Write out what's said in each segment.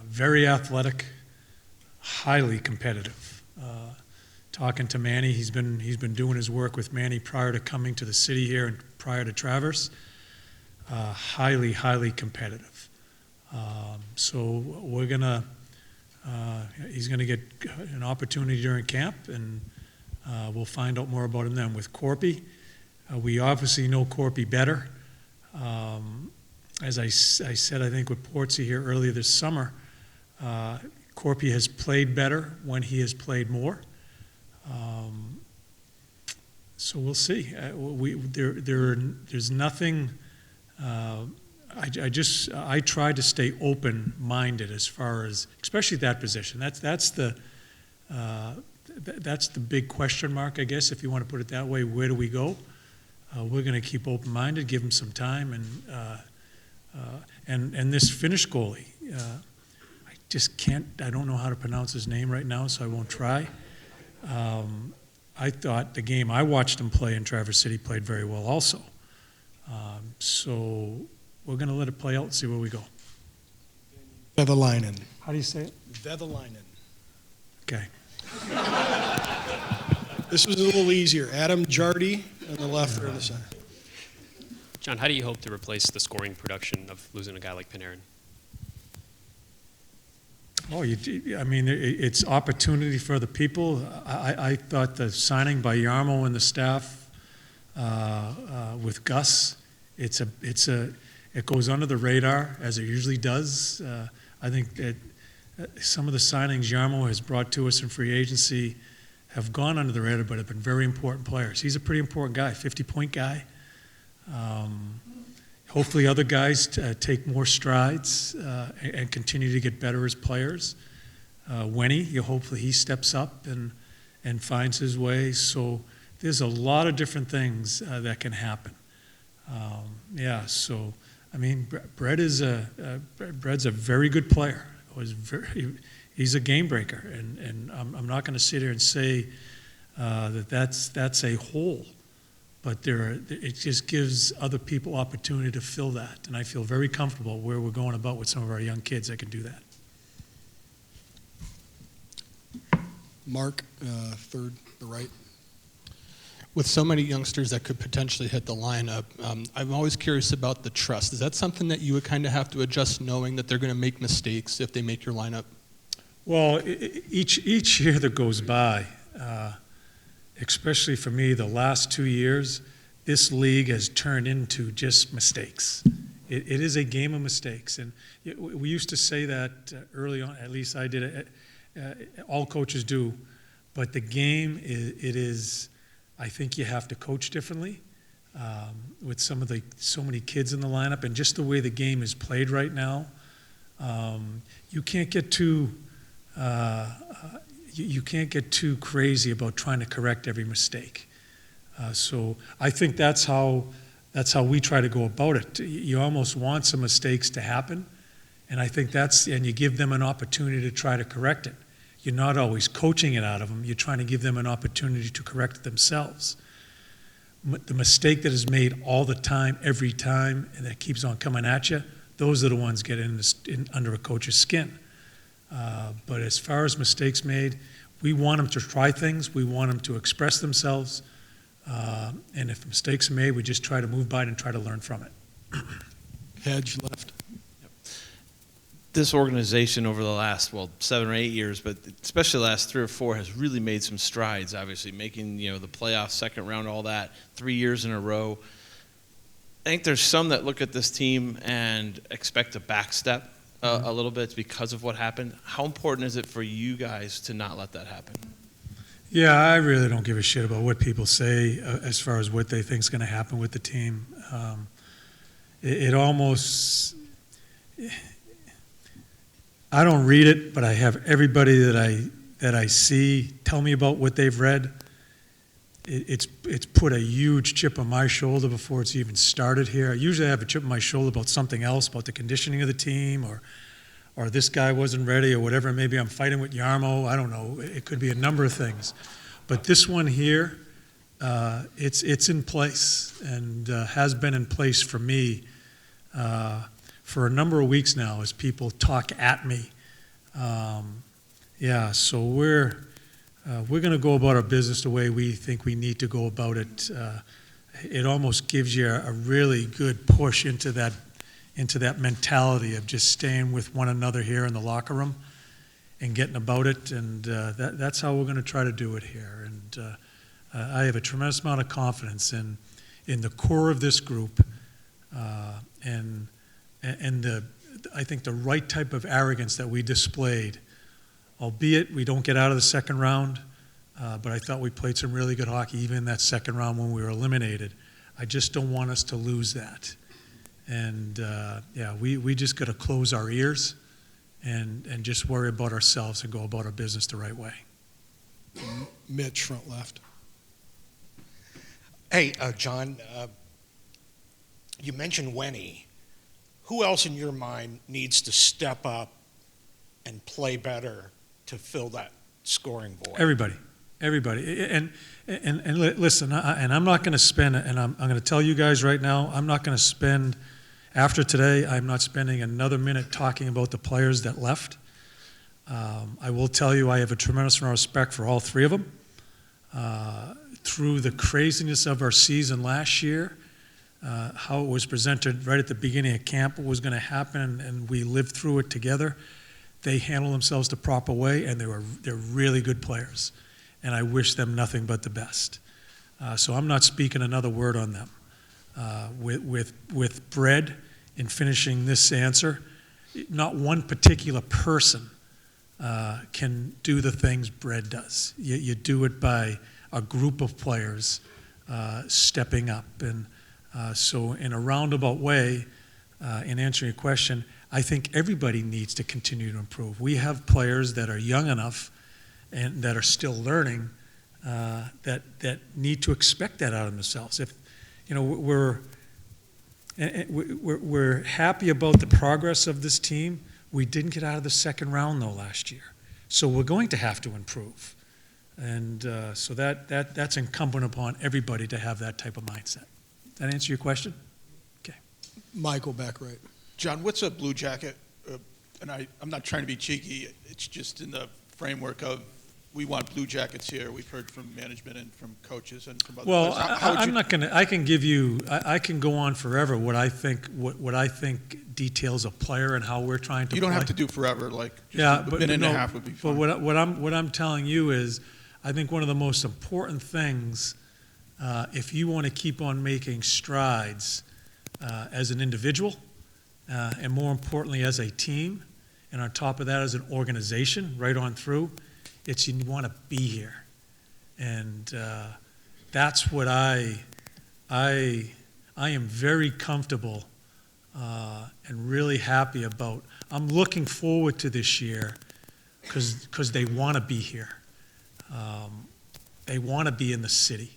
very athletic, highly competitive. Talking to Manny, he's been doing his work with Manny prior to coming to the city here and prior to Traverse. Highly competitive. So he's gonna get an opportunity during camp, and we'll find out more about him then. With Corpy, we obviously know Corpy better. As I said, I think with Portsy here earlier this summer, Corpy has played better when he has played more. So we'll see. There's nothing. I try to stay open-minded as far as, especially that position. That's the big question mark, I guess, if you want to put it that way. Where do we go? We're going to keep open-minded, give him some time, and this Finnish goalie. I just can't. I don't know how to pronounce his name right now, so I won't try. I thought the game I watched him play in Traverse City played very well also. So we're going to let it play out and see where we go. Kekalainen. How do you say it? Kekalainen. Okay. This was a little easier. Adam Jardy on the left or the center. John, how do you hope to replace the scoring production of losing a guy like Panarin? Oh, I mean, it's opportunity for the people. I thought the signing by Jarmo and the staff with Gus, it goes under the radar as it usually does. I think that some of the signings Jarmo has brought to us in free agency have gone under the radar, but have been very important players. He's a pretty important guy, 50-point guy. Hopefully other guys take more strides and continue to get better as players. Wenny, hopefully he steps up and finds his way. So there's a lot of different things that can happen. So I mean, Bred's a very good player. He's a game breaker, and I'm not going to sit here and say that's a hole. But it just gives other people opportunity to fill that. And I feel very comfortable where we're going about with some of our young kids that can do that. Mark, third, the right. With so many youngsters that could potentially hit the lineup, I'm always curious about the trust. Is that something that you would kind of have to adjust, knowing that they're going to make mistakes if they make your lineup? Well, each year that goes by, especially for me, the last 2 years, this league has turned into just mistakes. It is a game of mistakes. And we used to say that early on, at least I did it, all coaches do. But the game, it is, I think you have to coach differently with so many kids in the lineup, and just the way the game is played right now. You can't get too crazy about trying to correct every mistake. So I think that's how we try to go about it. You almost want some mistakes to happen, and I think and you give them an opportunity to try to correct it. You're not always coaching it out of them. You're trying to give them an opportunity to correct it themselves. The mistake that is made all the time, every time, and that keeps on coming at you, those are the ones get under a coach's skin. But as far as mistakes made, we want them to try things. We want them to express themselves. And if mistakes are made, we just try to move by it and try to learn from it. Hedge left. This organization over the last, 7 or 8 years, but especially the last 3 or 4, has really made some strides, obviously, making, the playoffs, second round, all that, 3 years in a row. I think there's some that look at this team and expect a backstep a little bit because of what happened. How important is it for you guys to not let that happen? Yeah, I really don't give a shit about what people say as far as what they think is going to happen with the team. It almost... I don't read it, but I have everybody that I see tell me about what they've read. It's put a huge chip on my shoulder before it's even started here. Usually I have a chip on my shoulder about something else, about the conditioning of the team, or this guy wasn't ready, or whatever. Maybe I'm fighting with Jarmo. I don't know. It could be a number of things. But this one here, it's in place and has been in place for me for a number of weeks now as people talk at me. So we're going to go about our business the way we think we need to go about it. It almost gives you a really good push into that mentality of just staying with one another here in the locker room and getting about it, and that's how we're going to try to do it here. And I have a tremendous amount of confidence in the core of this group, and I think the right type of arrogance that we displayed, albeit we don't get out of the second round, but I thought we played some really good hockey even in that second round when we were eliminated. I just don't want us to lose that. And we just got to close our ears and just worry about ourselves and go about our business the right way. Mitch, front left. Hey, John, you mentioned Wenny. Who else in your mind needs to step up and play better to fill that scoring void? Everybody. And listen, and I'm not going to spend, and I'm going to tell you guys right now, I'm not going to spend, after today, I'm not spending another minute talking about the players that left. I will tell you I have a tremendous amount of respect for all three of them. Through the craziness of our season last year, how it was presented right at the beginning of camp, what was going to happen, and we lived through it together. They handled themselves the proper way, and they're really good players. And I wish them nothing but the best. So I'm not speaking another word on them. With Brett, in finishing this answer, not one particular person can do the things Brett does. You do it by a group of players stepping up. And so in a roundabout way, in answering your question, I think everybody needs to continue to improve. We have players that are young enough and that are still learning that need to expect that out of themselves. If we're happy about the progress of this team, we didn't get out of the second round though last year, so we're going to have to improve, and so that's incumbent upon everybody to have that type of mindset. That answer your question? Okay. Michael, back right. John, what's a Blue Jacket? And I'm not trying to be cheeky. It's just in the framework of we want Blue Jackets here. We've heard from management and from coaches and from other Well, players. I'm not going to. I can give you. I can go on forever. What I think details a player and how we're trying to. You don't play. have to do forever. Like just Yeah, a but minute and no, a half would be fine. But what I'm telling you is, I think one of the most important things, if you want to keep on making strides as an individual, and more importantly as a team, and on top of that as an organization, right on through, it's you want to be here, and that's what I am very comfortable and really happy about. I'm looking forward to this year because they want to be here. They want to be in the city.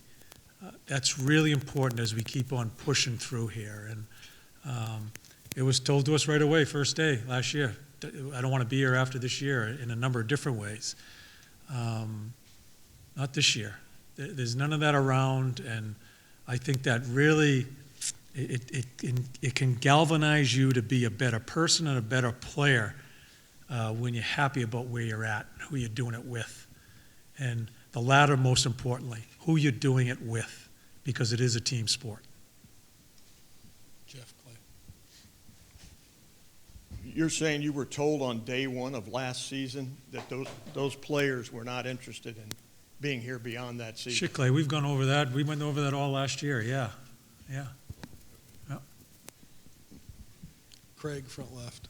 That's really important as we keep on pushing through here. And it was told to us right away, first day last year, I don't want to be here after this year in a number of different ways. Not this year. There's none of that around, and I think that really it can galvanize you to be a better person and a better player when you're happy about where you're at, who you're doing it with, and the latter most importantly, who you're doing it with, because it is a team sport. Jeff Clay. You're saying you were told on day one of last season that those players were not interested in being here beyond that season? Shit, Clay, we've gone over that. We went over that all last year. Yeah. Craig, front left.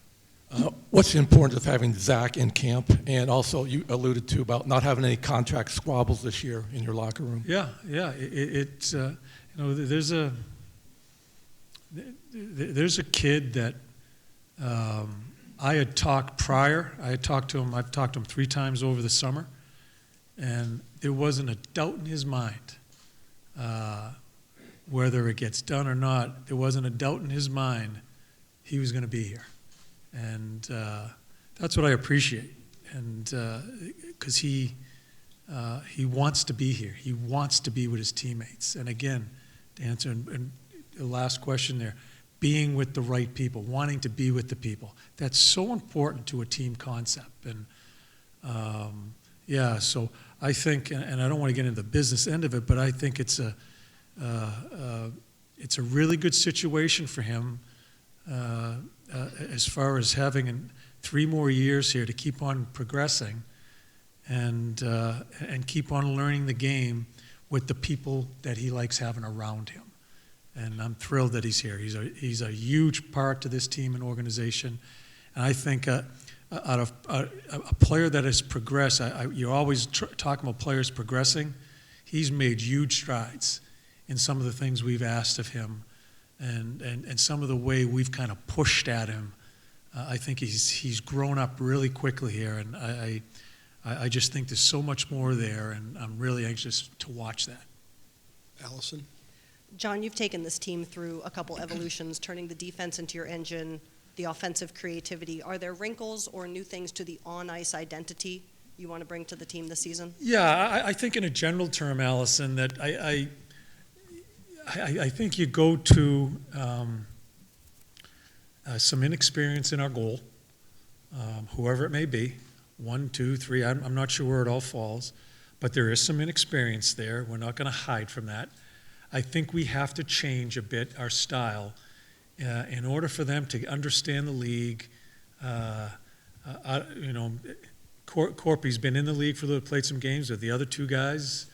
What's the importance of having Zach in camp? And also, you alluded to about not having any contract squabbles this year in your locker room. Yeah. It's there's a kid that I had talked prior. I've talked to him 3 times over the summer, and there wasn't a doubt in his mind whether it gets done or not. There wasn't a doubt in his mind he was going to be here. And that's what I appreciate, and because he wants to be here. He wants to be with his teammates. And again, to answer and the last question there, being with the right people, wanting to be with the people. That's so important to a team concept. And yeah, so I think, and I don't want to get into the business end of it, but I think it's a really good situation for him as far as having 3 more years here to keep on progressing and keep on learning the game with the people that he likes having around him. And I'm thrilled that he's here. He's a huge part to this team and organization. And I think out of a player that has progressed, you're always talking about players progressing. He's made huge strides in some of the things we've asked of him and some of the way we've kind of pushed at him. I think he's grown up really quickly here, and I just think there's so much more there, and I'm really anxious to watch that. Allison? John, you've taken this team through a couple evolutions, turning the defense into your engine, the offensive creativity. Are there wrinkles or new things to the on-ice identity you want to bring to the team this season? Yeah, I think in a general term, Allison, that I think you go to some inexperience in our goal, whoever it may be, 1, 2, 3, I'm not sure where it all falls, but there is some inexperience there. We're not going to hide from that. I think we have to change a bit our style in order for them to understand the league. Corpy's been in the league played some games with the other 2 guys.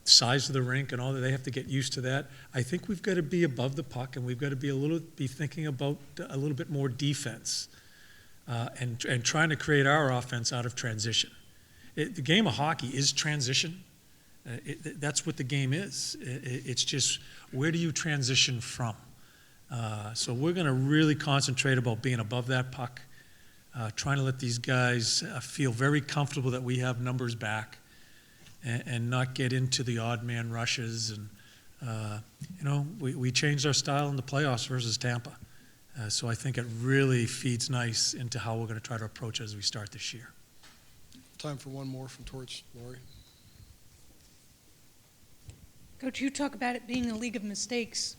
Size of the rink and all that, they have to get used to that. I think we've got to be above the puck, and we've got to be thinking about a little bit more defense and trying to create our offense out of transition. The game of hockey is transition. That's what the game is. It's just, where do you transition from? So we're going to really concentrate about being above that puck, trying to let these guys feel very comfortable that we have numbers back and not get into the odd man rushes. And, we changed our style in the playoffs versus Tampa. So I think it really feeds nice into how we're going to try to approach it as we start this year. Time for one more from Torts. Lori? Coach, you talk about it being a league of mistakes.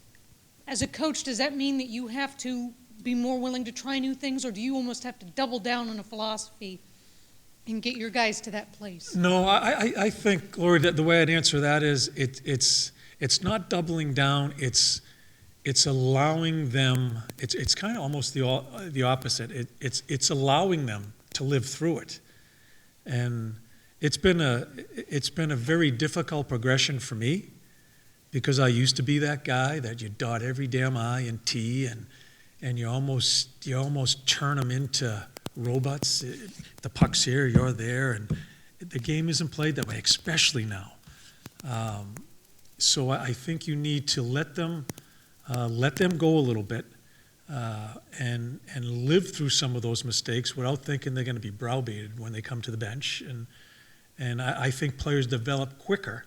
As a coach, does that mean that you have to be more willing to try new things, or do you almost have to double down on a philosophy and get your guys to that place? No, I think, Lori, that the way I'd answer that is it's not doubling down. It's allowing them. It's kind of almost the opposite. It's allowing them to live through it, and it's been a very difficult progression for me, because I used to be that guy that you dot every damn I and T, and you almost turn them into robots. The puck's here, you're there, and the game isn't played that way, especially now. So I think you need to let them go a little bit and live through some of those mistakes without thinking they're going to be browbeated when they come to the bench. And I think players develop quicker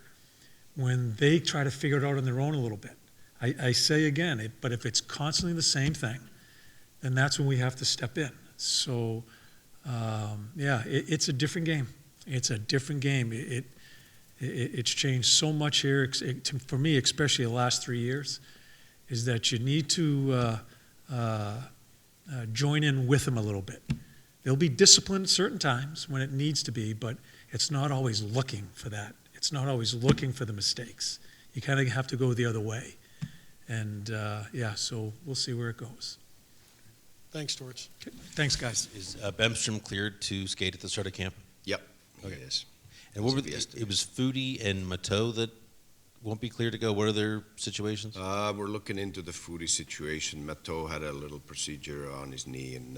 when they try to figure it out on their own a little bit. I say again, but if it's constantly the same thing, then that's when we have to step in. So, it's a different game. It's a different game. It's changed so much here, for me, especially the last 3 years, is that you need to join in with them a little bit. They'll be disciplined at certain times when it needs to be, but it's not always looking for that. It's not always looking for the mistakes. You kind of have to go the other way. And, so we'll see where it goes. Thanks, Torts. Okay. Thanks, guys. Is Bemstrom cleared to skate at the start of camp? Yep, Okay. it is. And what were it was Foodie and Mateau that won't be clear to go. What are their situations? We're looking into the Foodie situation. Mateau had a little procedure on his knee, and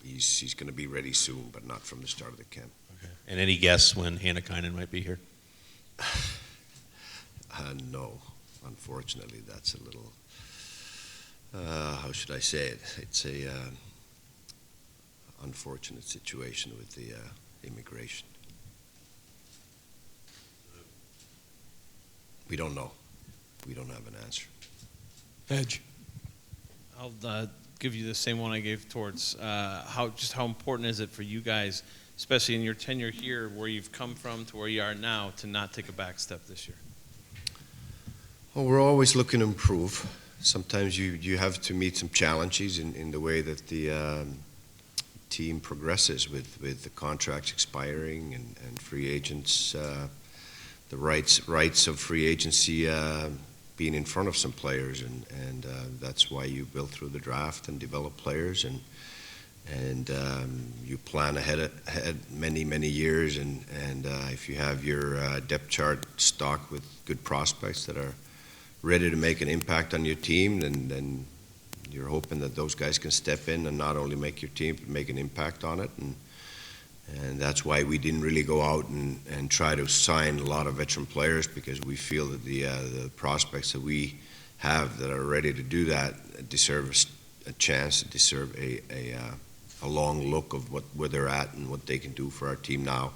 he's going to be ready soon, but not from the start of the camp. Okay. And any guess when Hannakainen might be here? No, unfortunately, that's a little. How should I say it? It's a unfortunate situation with the immigration. We don't know. We don't have an answer. Edge. I'll give you the same one I gave towards how important is it for you guys, especially in your tenure here, where you've come from to where you are now, to not take a back step this year? Well, we're always looking to improve. sometimes you have to meet some challenges in the way that the team progresses with the contracts expiring and free agents, the rights of free agency being in front of some players, and that's why you build through the draft and develop players, and you plan ahead many years, and if you have your depth chart stocked with good prospects that are ready to make an impact on your team, then you're hoping that those guys can step in and not only make your team, but make an impact on it. And that's why we didn't really go out and try to sign a lot of veteran players, because we feel that the prospects that we have that are ready to do that deserve a chance, deserve a long look of where they're at and what they can do for our team now.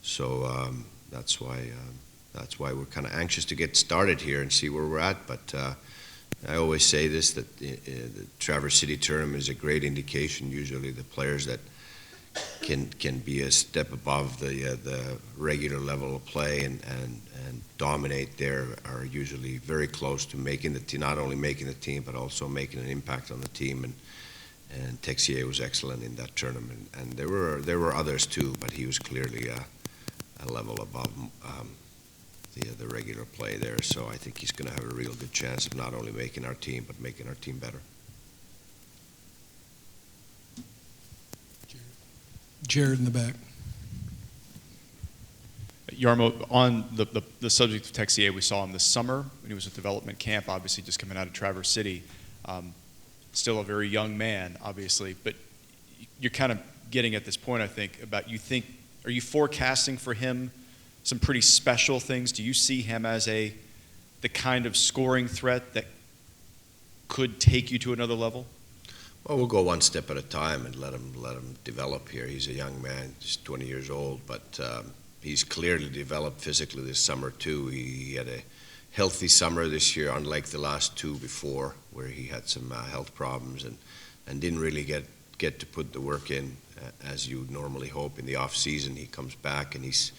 So that's why we're kind of anxious to get started here and see where we're at. But I always say this, that the Traverse City Tournament is a great indication. Usually the players that can be a step above the regular level of play and dominate there are usually very close to making the team, not only making the team, but also making an impact on the team. And Texier was excellent in that tournament. And there were others too, but he was clearly a level above the regular play there. So I think he's going to have a real good chance of not only making our team, but making our team better. Jared in the back. Jarmo, on the subject of Texier, we saw him this summer when he was at development camp, obviously just coming out of Traverse City. Still a very young man, obviously, but you're kind of getting at this point, I think, about are you forecasting for him some pretty special things? Do you see him as the kind of scoring threat that could take you to another level? Well, we'll go one step at a time and let him develop here. He's a young man, just 20 years old, but he's clearly developed physically this summer too. He had a healthy summer this year, unlike the last two before, where he had some health problems and didn't really get to put the work in as you would normally hope. In the off season, he comes back and he's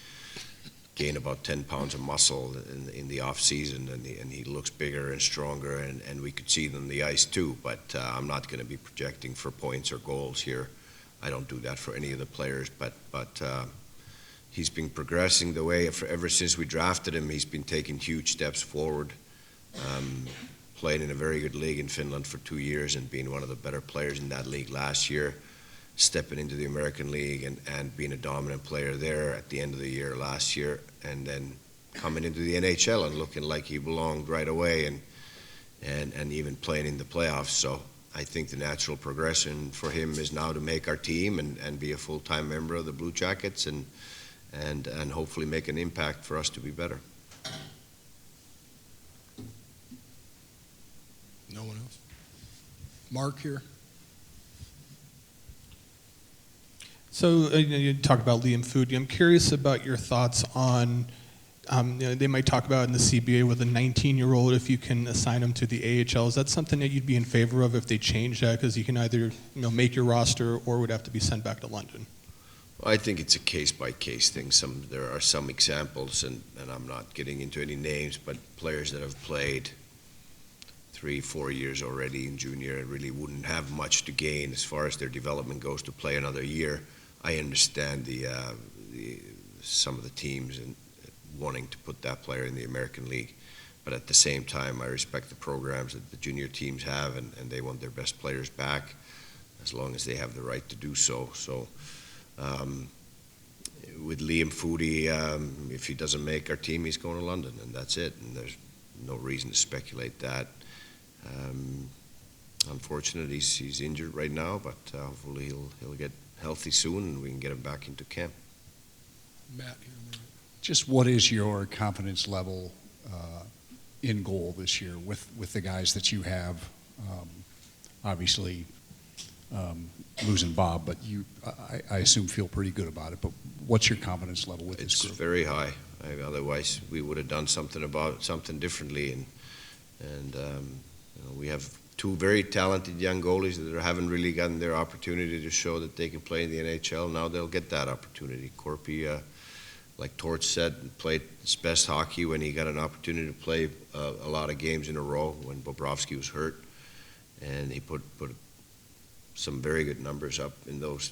gained about 10 pounds of muscle in the off season, and he looks bigger and stronger, and we could see it on the ice too. But I'm not going to be projecting for points or goals here. I don't do that for any of the players, but he's been progressing the way ever since we drafted him. He's been taking huge steps forward, playing in a very good league in Finland for 2 years and being one of the better players in that league last year, stepping into the American League and being a dominant player there at the end of the year last year, and then coming into the NHL and looking like he belonged right away and even playing in the playoffs. So I think the natural progression for him is now to make our team and be a full-time member of the Blue Jackets and hopefully make an impact for us to be better. No one else? Mark here. So you talk about Liam Foodie. I'm curious about your thoughts on, they might talk about in the CBA with a 19-year-old, if you can assign him to the AHL. Is that something that you'd be in favor of if they change that? Because you can either make your roster or would have to be sent back to London. Well, I think it's a case-by-case thing. There are some examples, and I'm not getting into any names, but players that have played 3-4 years already in junior and really wouldn't have much to gain as far as their development goes to play another year. I understand some of the teams and wanting to put that player in the American League, but at the same time, I respect the programs that the junior teams have, and they want their best players back as long as they have the right to do so. So with Liam Foodie, if he doesn't make our team, he's going to London, and that's it, and there's no reason to speculate that. Unfortunately, he's injured right now, but hopefully he'll get healthy soon and we can get him back into camp. Matt here. Just what is your confidence level in goal this year with the guys that you have? Obviously, losing Bob, but I assume feel pretty good about it. But what's your confidence level with this group? It's very high. Otherwise, we would have done something differently. And we have two very talented young goalies that haven't really gotten their opportunity to show that they can play in the NHL. Now they'll get that opportunity. Corpy like Torch said, played his best hockey when he got an opportunity to play a lot of games in a row when Bobrovsky was hurt, and he put some very good numbers up in those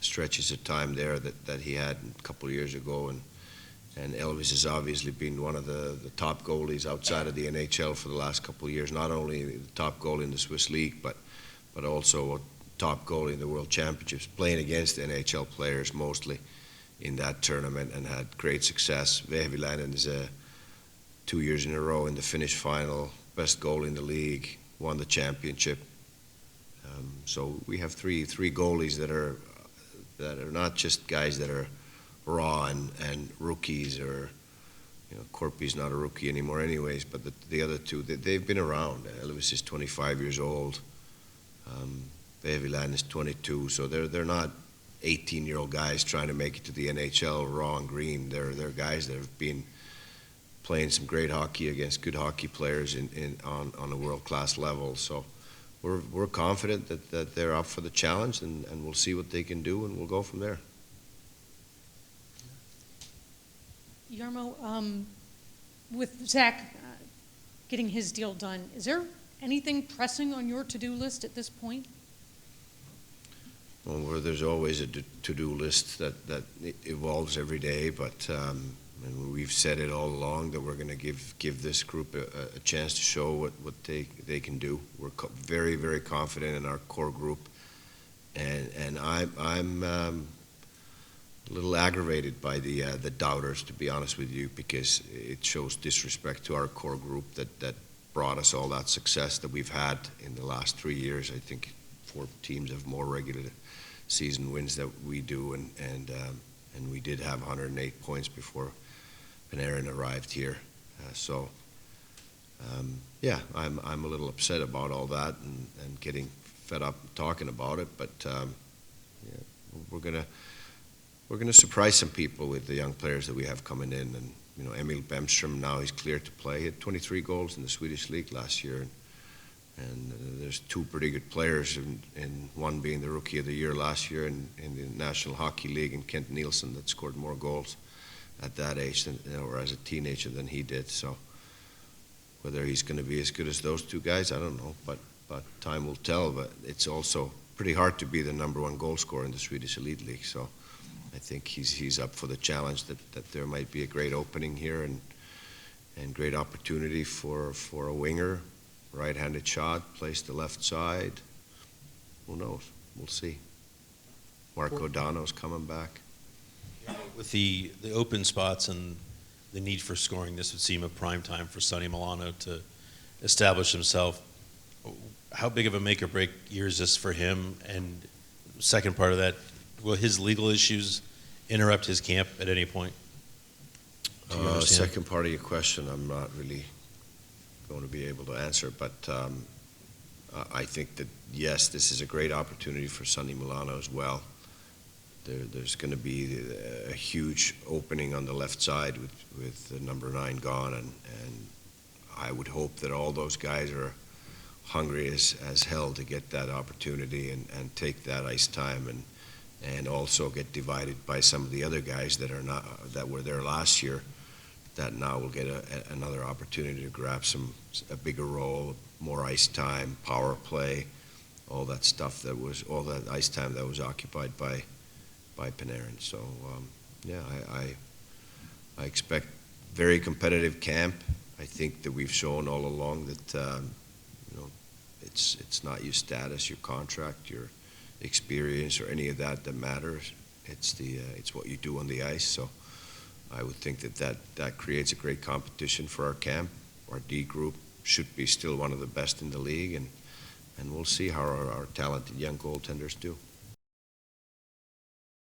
stretches of time there that he had a couple of years ago, and Elvis has obviously been one of the top goalies outside of the NHL for the last couple of years, not only the top goalie in the Swiss League, but also a top goalie in the World Championships, playing against NHL players mostly in that tournament, and had great success. Vehviläinen is 2 years in a row in the Finnish final, best goalie in the league, won the championship. So we have three goalies that are not just guys that are raw and rookies, or Korpi's not a rookie anymore anyways, but the other two, they've been around. Elvis is 25 years old. Vehviläinen is 22, so they're not 18-year-old guys trying to make it to the NHL raw and green. They're guys that have been playing some great hockey against good hockey players on a world-class level. So we're confident that they're up for the challenge, and we'll see what they can do, and we'll go from there. Jarmo, with Zach getting his deal done, is there anything pressing on your to-do list at this point? Well, there's always a to-do list that evolves every day, but and we've said it all along that we're going to give this group a chance to show what they can do. We're very, very confident in our core group, and I'm a little aggravated by the doubters, to be honest with you, because it shows disrespect to our core group that brought us all that success that we've had in the last 3 years. I think 4 teams have more regular season wins that we do, and we did have 108 points before Panarin arrived here. Yeah, I'm a little upset about all that and getting fed up talking about it, but yeah, we're gonna surprise some people with the young players that we have coming in. And Emil Bemstrom, now he's cleared to play. He had 23 goals in the Swedish league last year, and there's 2 pretty good players, and one being the Rookie of the Year last year in the National Hockey League, and Kent Nielsen, that scored more goals at that age or as a teenager than he did. So whether he's going to be as good as those 2 guys, I don't know, but time will tell. But it's also pretty hard to be the #1 goal scorer in the Swedish Elite League. So I think he's up for the challenge, that there might be a great opening here and great opportunity for a winger. Right-handed shot, placed the left side. Who knows? We'll see. Marco Dano's coming back. With the open spots and the need for scoring, this would seem a prime time for Sonny Milano to establish himself. How big of a make-or-break year is this for him? And second part of that, will his legal issues interrupt his camp at any point? Second part of your question, I'm not really going to be able to answer, but I think that, yes, this is a great opportunity for Sonny Milano as well. There's going to be a huge opening on the left side with the #9 gone, and I would hope that all those guys are hungry as hell to get that opportunity and take that ice time, and also get divided by some of the other guys that were there last year, that now will get another opportunity to grab a bigger role, more ice time, power play, all that stuff all that ice time that was occupied by Panarin. So yeah, I expect very competitive camp. I think that we've shown all along that it's not your status, your contract, your experience, or any of that matters. It's what you do on the ice. So I would think that creates a great competition for our camp. Our D group should be still one of the best in the league, and we'll see how our talented young goaltenders do.